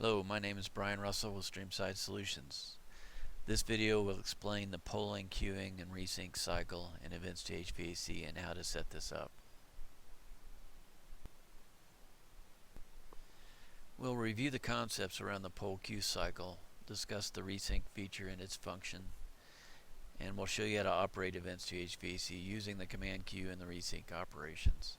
Hello, my name is Brian Russell with Streamside Solutions. This video will explain the polling, queuing, and ReSync cycle in Events2HVAC and how to set this up. We'll review the concepts around the poll queue cycle, discuss the ReSync feature and its function, and we'll show you how to operate Events2HVAC using the command queue and the ReSync operations.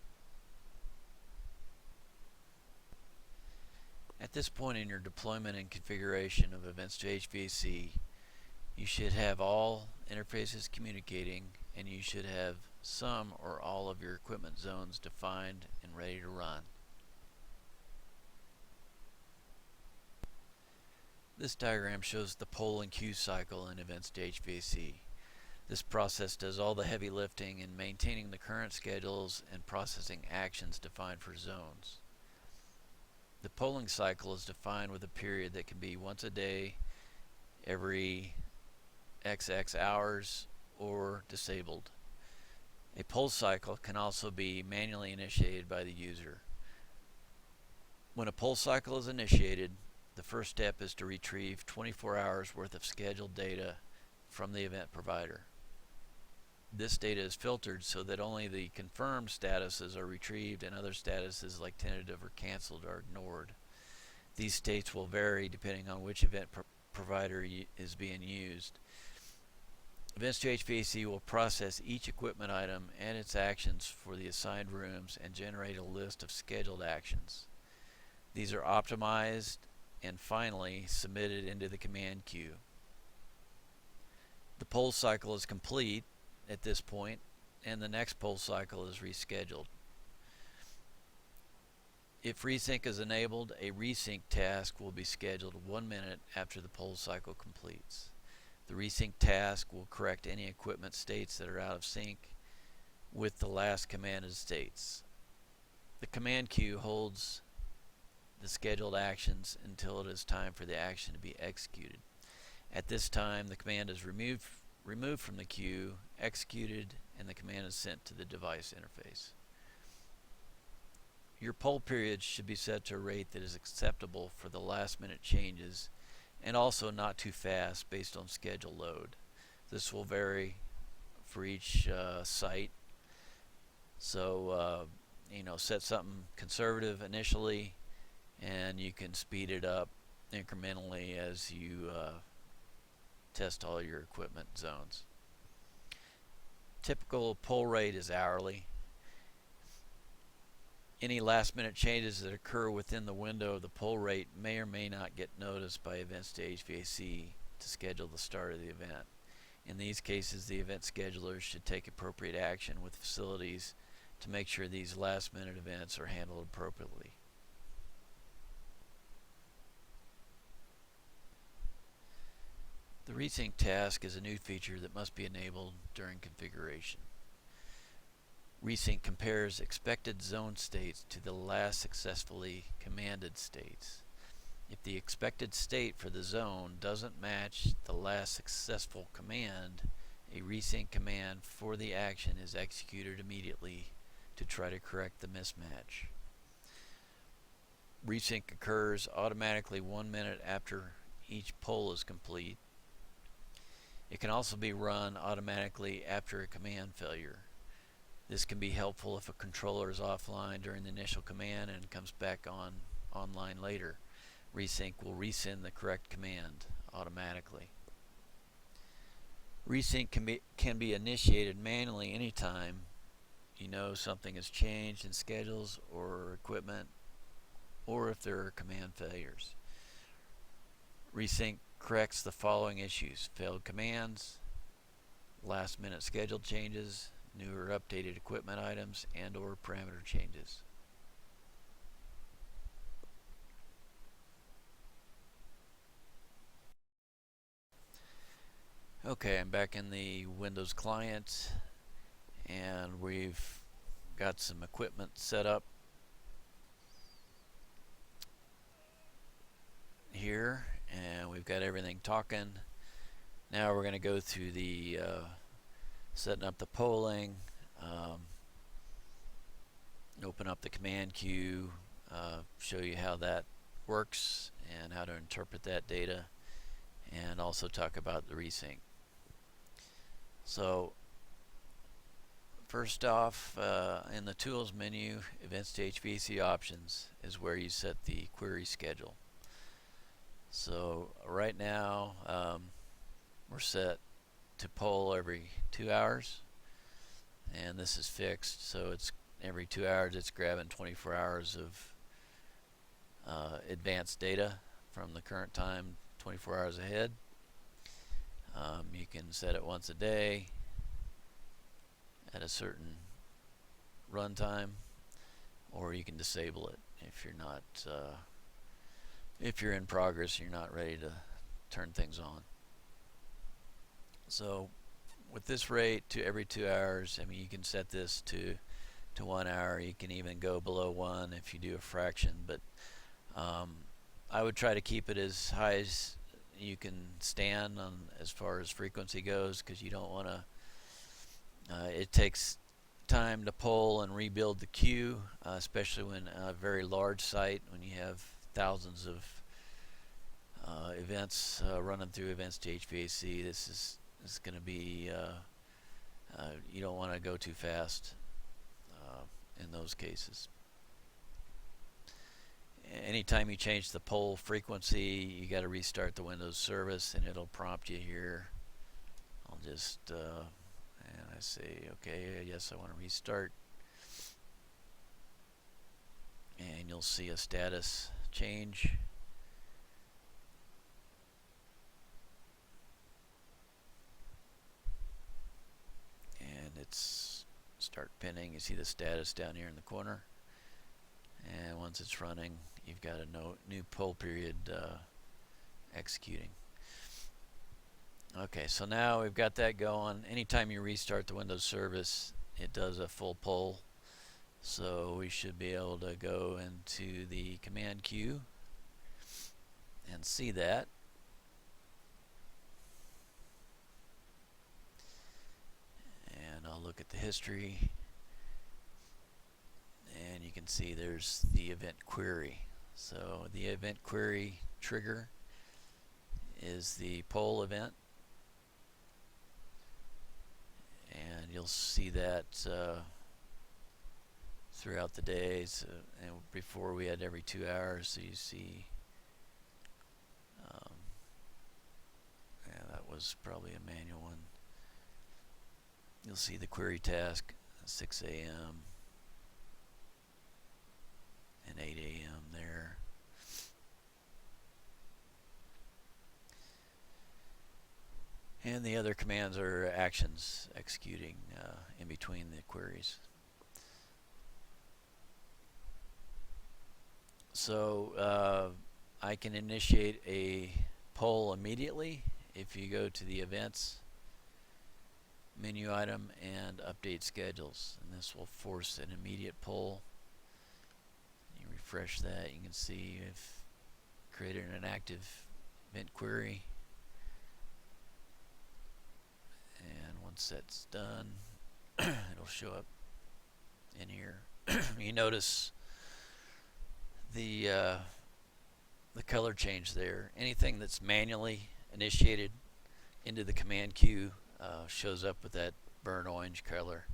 At this point in your deployment and configuration of Events2HVAC, you should have all interfaces communicating, and you should have some or all of your equipment zones defined and ready to run. This diagram shows the poll and queue cycle in Events2HVAC. This process does all the heavy lifting in maintaining the current schedules and processing actions defined for zones. The polling cycle is defined with a period that can be once a day, every XX hours, or disabled. A poll cycle can also be manually initiated by the user. When a poll cycle is initiated, the first step is to retrieve 24 hours worth of scheduled data from the event provider. This data is filtered so that only the confirmed statuses are retrieved and other statuses like tentative or canceled are ignored. These states will vary depending on which event provider is being used. Events2HVAC will process each equipment item and its actions for the assigned rooms and generate a list of scheduled actions. These are optimized and finally submitted into the command queue. The poll cycle is complete at this point, and the next poll cycle is rescheduled. If ReSync is enabled, a ReSync task will be scheduled 1 minute after the poll cycle completes. The ReSync task will correct any equipment states that are out of sync with the last commanded states. The command queue holds the scheduled actions until it is time for the action to be executed. At this time, the command is removed from the queue, executed, and the command is sent to the device interface. Your poll period should be set to a rate that is acceptable for the last minute changes and also not too fast based on schedule load. This will vary for each site. So, set something conservative initially, and you can speed it up incrementally as you test all your equipment zones. Typical poll rate is hourly. Any last minute changes that occur within the window of the poll rate may or may not get noticed by Events2HVAC to schedule the start of the event. In these cases, the event schedulers should take appropriate action with facilities to make sure these last minute events are handled appropriately. The ReSync task is a new feature that must be enabled during configuration. ReSync compares expected zone states to the last successfully commanded states. If the expected state for the zone doesn't match the last successful command, a ReSync command for the action is executed immediately to try to correct the mismatch. ReSync occurs automatically 1 minute after each poll is complete. It can also be run automatically after a command failure. This can be helpful if a controller is offline during the initial command and comes back online later. ReSync will resend the correct command automatically. ReSync can be initiated manually anytime you know something has changed in schedules or equipment, or if there are command failures. ReSync corrects the following issues: failed commands, last minute schedule changes, new or updated equipment items, and or parameter changes. Okay, I'm back in the Windows client, and we've got some equipment set up here, and we've got everything talking. Now we're going to go through the setting up the polling, open up the command queue, show you how that works and how to interpret that data, and also talk about the ReSync. So first off, in the Tools menu, Events2HVAC Options is where you set the query schedule. So right now we're set to poll every 2 hours, and this is fixed, so it's every 2 hours it's grabbing 24 hours of advanced data from the current time 24 hours ahead. You can set it once a day at a certain runtime, or you can disable it if you're not if you're in progress and you're not ready to turn things on. So with this rate to every 2 hours, I mean, you can set this to 1 hour. You can even go below 1 if you do a fraction, but I would try to keep it as high as you can stand on as far as frequency goes, because you don't want to it takes time to pull and rebuild the queue, especially when a very large site, when you have thousands of events running through Events2HVAC. This is going to be you don't want to go too fast in those cases. Anytime you change the poll frequency, you got to restart the Windows service, and it'll prompt you here. I'll just and I say, okay, yes, I want to restart, and you'll see a status change. And it's start pinning. You see the status down here in the corner, and once it's running, you've got a new poll period executing. Okay, so now we've got that going. Anytime you restart the Windows service, it does a full poll. So we should be able to go into the command queue and see that. And I'll look at the history, and you can see there's the event query. So the event query trigger is the poll event, and you'll see that throughout the days. And before we had every 2 hours, so you see yeah, that was probably a manual one. You'll see the query task 6 a.m. and 8 a.m. there. And the other commands are actions executing in between the queries. So I can initiate a poll immediately if you go to the events menu item and update schedules, and this will force an immediate poll. You refresh that, you can see you've created an active event query, and once that's done, it'll show up in here. You notice the color change there. Anything that's manually initiated into the command queue shows up with that burnt orange color.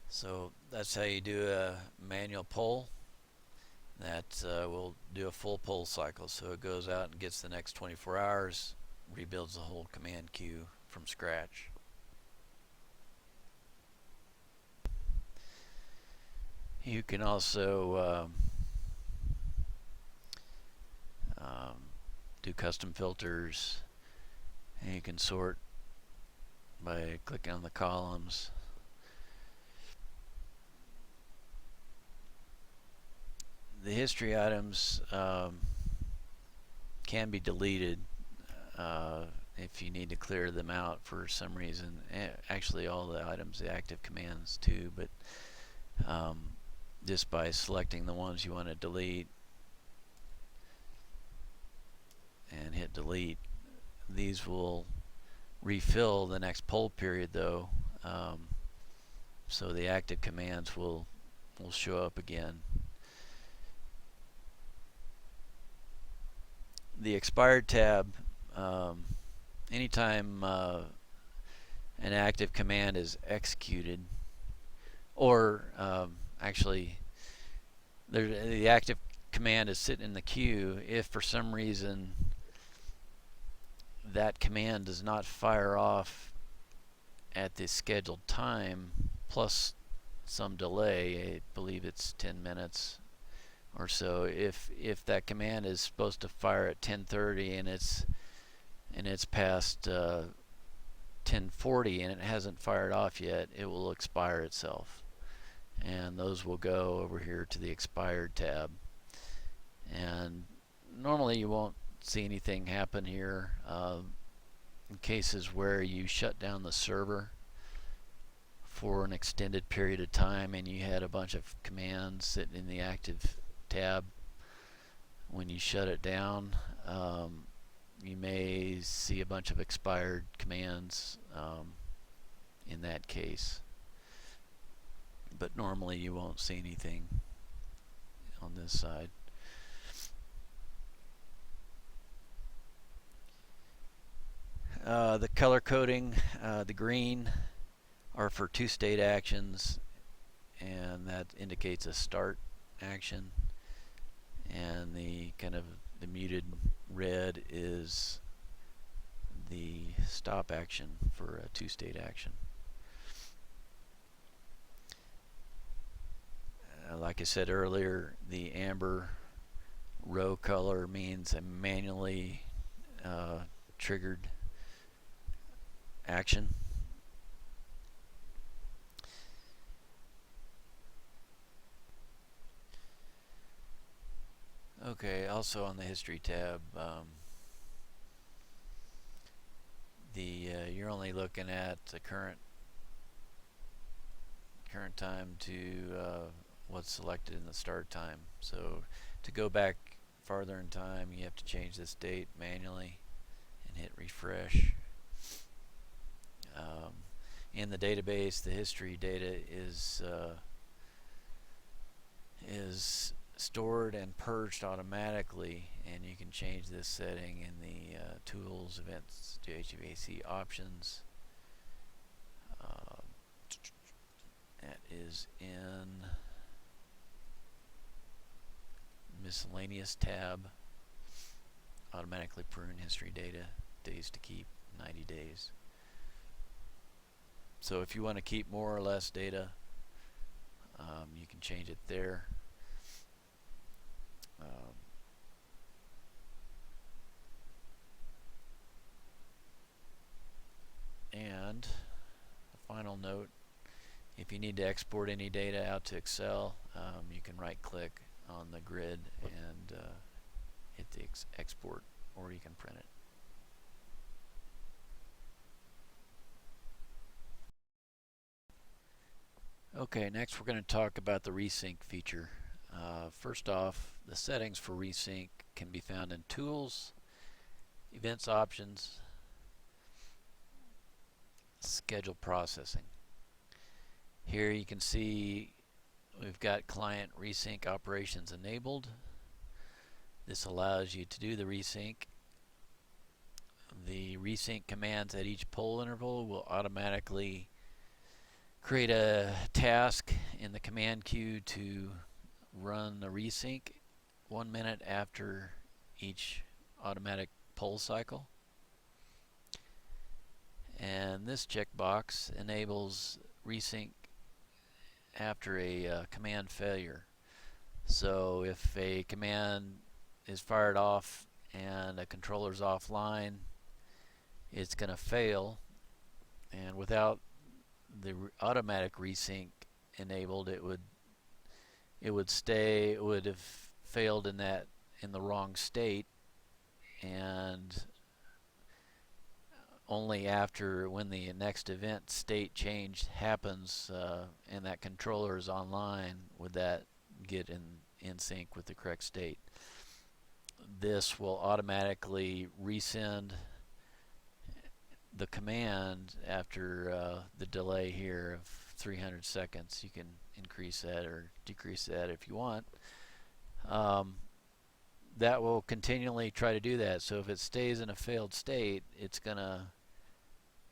So that's how you do a manual poll. That will do a full poll cycle, so it goes out and gets the next 24 hours, rebuilds the whole command queue from scratch. You can also do custom filters, and you can sort by clicking on the columns. The history items can be deleted if you need to clear them out for some reason. Actually, all the items, the active commands too, but just by selecting the ones you want to delete and hit delete, these will refill the next poll period though. So the active commands will will show up again. The expired tab, anytime an active command is executed, or actually the active command is sitting in the queue, if for some reason that command does not fire off at the scheduled time plus some delay, I believe it's 10 minutes or so, if that command is supposed to fire at 10:30 and it's past 10:40 and it hasn't fired off yet, it will expire itself, and those will go over here to the expired tab. And normally you won't see anything happen here. In cases where you shut down the server for an extended period of time and you had a bunch of commands sitting in the active tab, when you shut it down, you may see a bunch of expired commands in that case, but normally you won't see anything on this side. The color coding, the green are for two-state actions, and that indicates a start action, and the kind of the muted red is the stop action for a two-state action. Like I said earlier, the amber row color means a manually triggered action. Okay, also on the history tab, you're only looking at the current time to what's selected in the start time. So to go back farther in time, you have to change this date manually and hit refresh. In the database, the history data is stored and purged automatically, and you can change this setting in the Tools, Events2HVAC options. That is in Miscellaneous tab. Automatically prune history data, days to keep, 90 days. So if you want to keep more or less data, you can change it there. And a final note, if you need to export any data out to Excel, you can right click on the grid and hit the export, or you can print it. Okay, next we're going to talk about the ReSync feature. First off, the settings for ReSync can be found in Tools, Events Options, Schedule Processing. Here you can see we've got client ReSync operations enabled. This allows you to do the ReSync. The ReSync commands at each poll interval will automatically create a task in the command queue to run the ReSync 1 minute after each automatic poll cycle. And this checkbox enables ReSync after a command failure. So if a command is fired off and a controller's offline, it's going to fail, and without the automatic ReSync enabled, it would have failed in the wrong state, and only after, when the next event state change happens and that controller is online, would that get in sync with the correct state. This will automatically resend the command after the delay here of 300 seconds. You can increase that or decrease that if you want. That will continually try to do that. So if it stays in a failed state, it's going to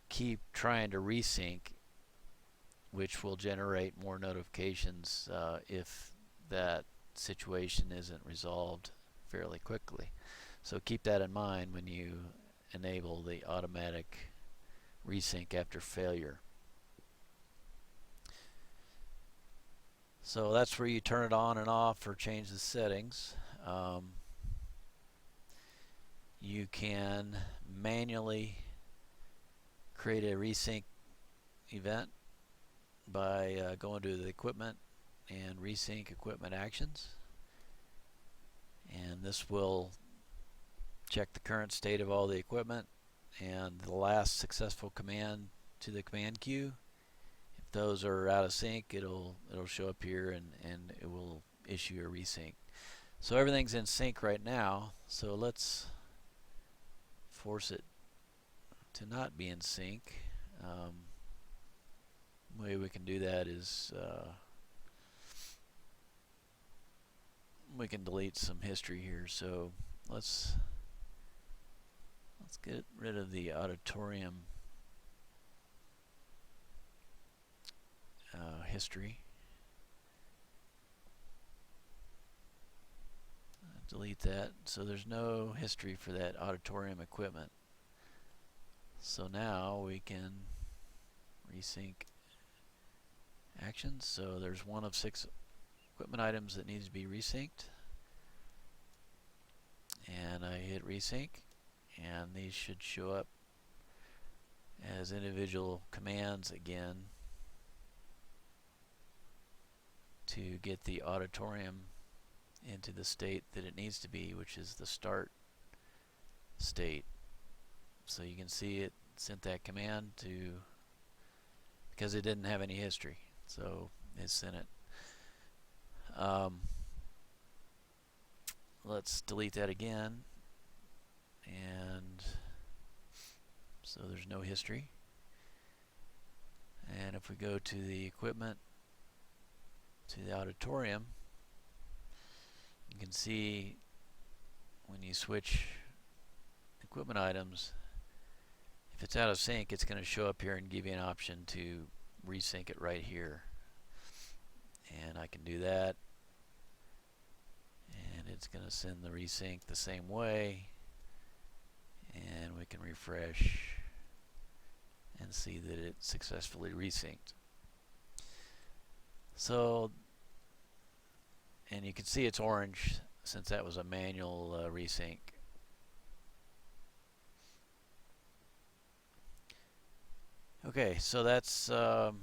keep trying to resync, which will generate more notifications if that situation isn't resolved fairly quickly. So keep that in mind when you enable the automatic resync after failure. So that's where you turn it on and off or change the settings. You can manually create a resync event by going to the equipment and resync equipment actions, and this will check the current state of all the equipment and the last successful command to the command queue. If those are out of sync, it'll show up here and it will issue a resync. So everything's in sync right now, so let's force it to not be in sync. The way we can do that is we can delete some history here. So let's get rid of the auditorium history. Delete that. So there's no history for that auditorium equipment. So now we can resync actions. So there's one of 6 equipment items that needs to be resynced. And I hit resync, and these should show up as individual commands again to get the auditorium into the state that it needs to be, which is the start state. So you can see it sent that command to, because it didn't have any history, so it sent it. Let's delete that again, and so there's no history. And if we go to the equipment, to the auditorium, you can see when you switch equipment items, if it's out of sync, it's going to show up here and give you an option to resync it right here. And I can do that, and it's going to send the resync the same way, and we can refresh and see that it successfully resynced. So, and you can see it's orange since that was a manual resync. Okay, so that's how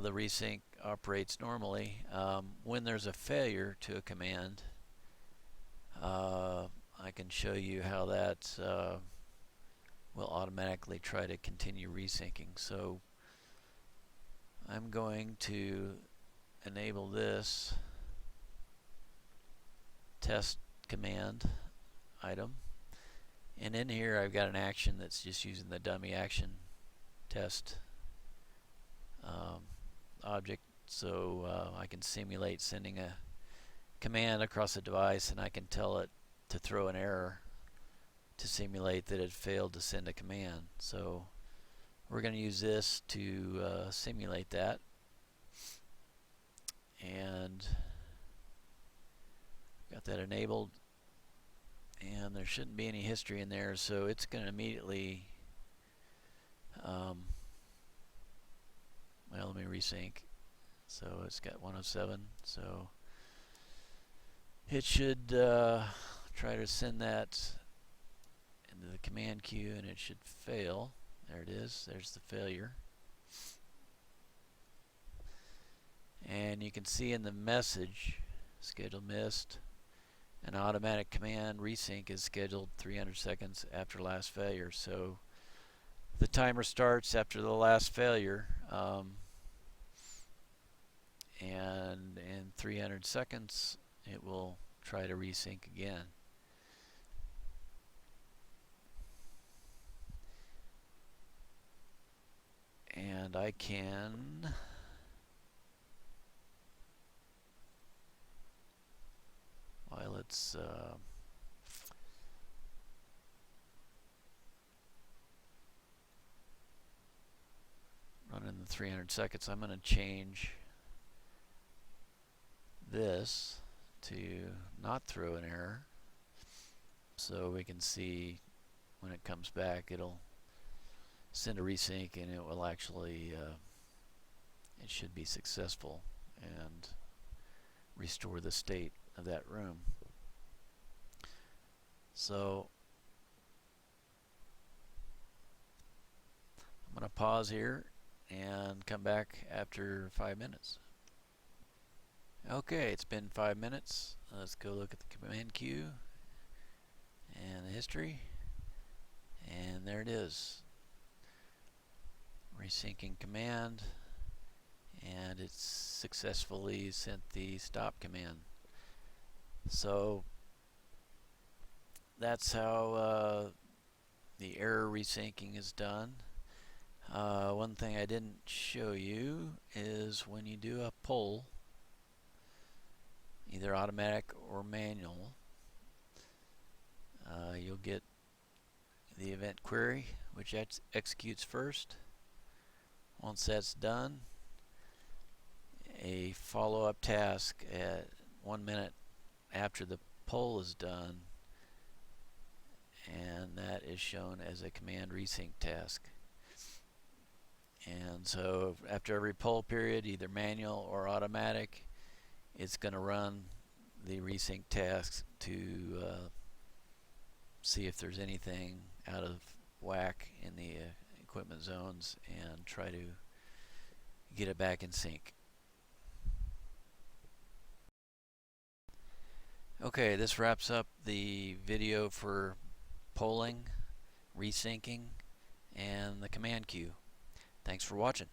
the resync operates normally. When there's a failure to a command, I can show you how that will automatically try to continue resyncing. So I'm going to enable this test command item, and in here I've got an action that's just using the dummy action test object. So I can simulate sending a command across a device, and I can tell it to throw an error to simulate that it failed to send a command. So we're going to use this to simulate that, and got that enabled, and there shouldn't be any history in there, so it's going to immediately well, let me resync. So it's got 107, so it should try to send that into the command queue, and it should fail. There it is. There's the failure. And you can see in the message, schedule missed, an automatic command resync is scheduled 300 seconds after last failure. So the timer starts after the last failure, and in 300 seconds it will try to resync again. And I can let's run in the 300 seconds. I'm going to change this to not throw an error, so we can see when it comes back it'll send a resync and it will actually it should be successful and restore the state of that room. So I'm going to pause here and come back after 5 minutes. Okay, it's been 5 minutes. Let's go look at the command queue and the history, and there it is. Resyncing command, and it's successfully sent the stop command. So that's how the error resyncing is done. One thing I didn't show you is when you do a pull, either automatic or manual, you'll get the event query, which executes first. Once that's done, a follow-up task at 1 minute after the poll is done, and that is shown as a command resync task. And so after every poll period, either manual or automatic, it's going to run the resync tasks to see if there's anything out of whack in the equipment zones and try to get it back in sync. Okay, this wraps up the video for polling, resyncing, and the command queue. Thanks for watching.